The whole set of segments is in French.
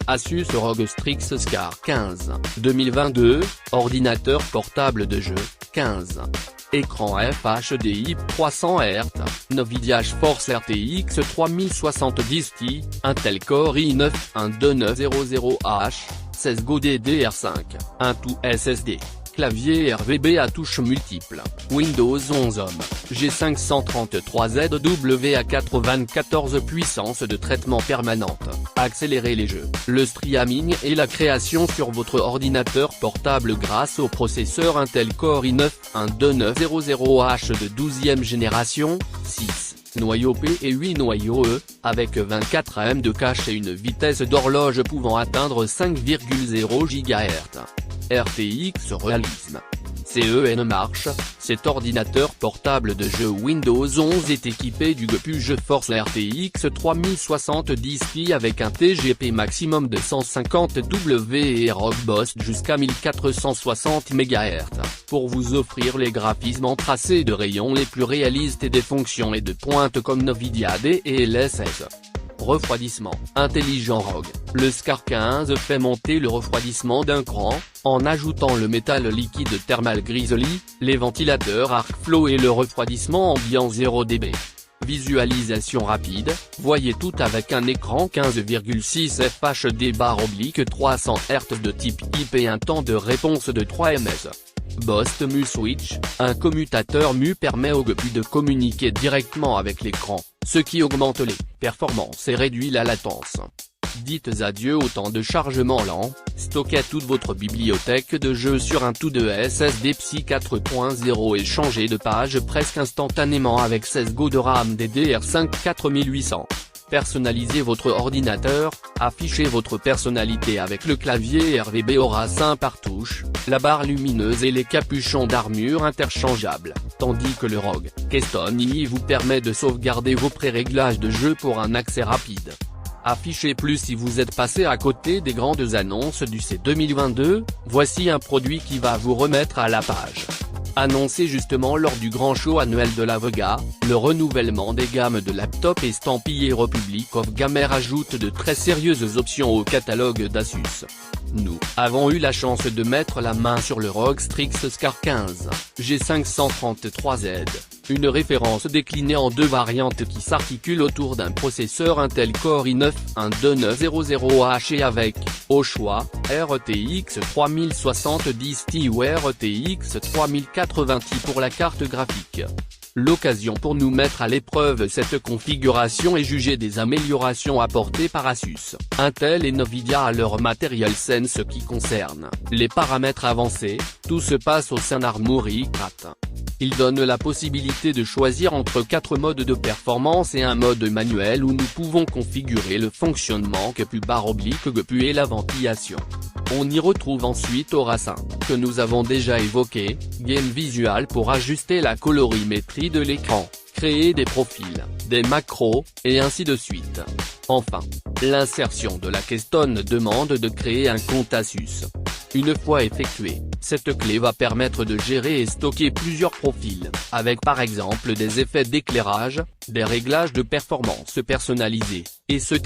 Asus ROG Strix Scar 15, 2022, ordinateur portable de jeu, 15. Écran FHDI 300 Hz, Nvidia GeForce RTX 3070 Ti, Intel Core i9 12900H, 16 Go DDR5, un tout SSD. Clavier RGB à touches multiples, Windows 11 Home, G533ZW à 94 puissance de traitement permanente, accélérer les jeux, le streaming et la création sur votre ordinateur portable grâce au processeur Intel Core i9 12900H de 12e génération, 6 noyaux P et 8 noyaux E, avec 24 AM de cache et une vitesse d'horloge pouvant atteindre 5,0 GHz. RTX Realisme. CEN marche, cet ordinateur portable de jeu Windows 11 est équipé du GPU GeForce RTX 3070 Ti avec un TGP maximum de 150W et ROG Boost jusqu'à 1460 MHz, pour vous offrir les graphismes en tracé de rayons les plus réalistes et des fonctions et de pointe comme Nvidia DLSS. Refroidissement intelligent ROG. Le Scar 15 fait monter le refroidissement d'un cran, en ajoutant le métal liquide Thermal Grizzly, les ventilateurs Arcflow et le refroidissement ambiant 0 dB. Visualisation rapide, voyez tout avec un écran 15,6 FHD/300 Hz de type IP et un temps de réponse de 3 ms. Boost Mu Switch, un commutateur Mu permet au GPU de communiquer directement avec l'écran, ce qui augmente les performances et réduit la latence. Dites adieu au temps de chargement lent, stockez toute votre bibliothèque de jeux sur un tout de SSD PCIe 4.0 et changez de page presque instantanément avec 16 Go de RAM DDR5 4800. Personnalisez votre ordinateur, affichez votre personnalité avec le clavier RGB Aura 5 par touche, la barre lumineuse et les capuchons d'armure interchangeables, tandis que le ROG Keystone II vous permet de sauvegarder vos pré-réglages de jeu pour un accès rapide. Affichez plus si vous êtes passé à côté des grandes annonces du C 2022, voici un produit qui va vous remettre à la page. Annoncé justement lors du grand show annuel de la VGA, le renouvellement des gammes de laptops estampillés Republic of Gamer ajoute de très sérieuses options au catalogue d'Asus. Nous avons eu la chance de mettre la main sur le ROG Strix Scar 15, G533Z, une référence déclinée en deux variantes qui s'articulent autour d'un processeur Intel Core i9 12900H et avec, au choix, RTX 3070 Ti ou RTX 3080 Ti pour la carte graphique. L'occasion pour nous mettre à l'épreuve cette configuration et juger des améliorations apportées par Asus, Intel et Nvidia à leur matériel en ce qui concerne les paramètres avancés, tout se passe au sein d'Armoury 4. Il donne la possibilité de choisir entre 4 modes de performance et un mode manuel où nous pouvons configurer le fonctionnement GPU/GPU et la ventilation. On y retrouve ensuite Aura 5, que nous avons déjà évoqué, Game Visual pour ajuster la colorimétrie de l'écran, créer des profils, des macros, et ainsi de suite. Enfin, l'insertion de la Keystone demande de créer un compte Asus. Une fois effectuée, cette clé va permettre de gérer et stocker plusieurs profils, avec par exemple des effets d'éclairage, des réglages de performance personnalisés, etc.,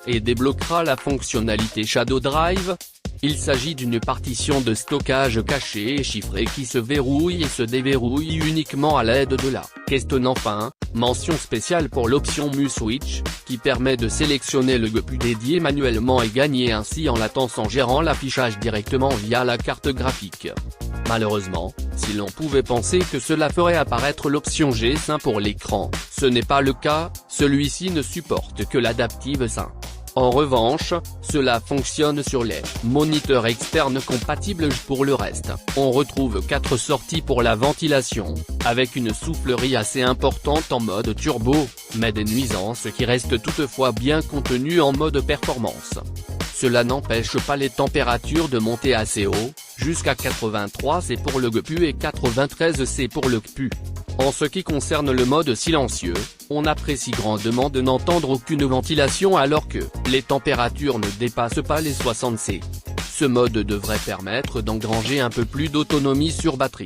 et débloquera la fonctionnalité Shadow Drive. Il s'agit d'une partition de stockage cachée et chiffrée qui se verrouille et se déverrouille uniquement à l'aide de la Keystone. Enfin, mention spéciale pour l'option Mu Switch, qui permet de sélectionner le GPU dédié manuellement et gagner ainsi en latence en gérant l'affichage directement via la carte graphique. Malheureusement, si l'on pouvait penser que cela ferait apparaître l'option G5 pour l'écran, ce n'est pas le cas, celui-ci ne supporte que l'adaptive 5. En revanche, cela fonctionne sur les moniteurs externes compatibles. Pour le reste, on retrouve 4 sorties pour la ventilation, avec une soufflerie assez importante en mode turbo, mais des nuisances qui restent toutefois bien contenues en mode performance. Cela n'empêche pas les températures de monter assez haut, jusqu'à 83°C pour le GPU et 93°C pour le GPU. En ce qui concerne le mode silencieux, on apprécie grandement de n'entendre aucune ventilation alors que les températures ne dépassent pas les 60°C. Ce mode devrait permettre d'engranger un peu plus d'autonomie sur batterie.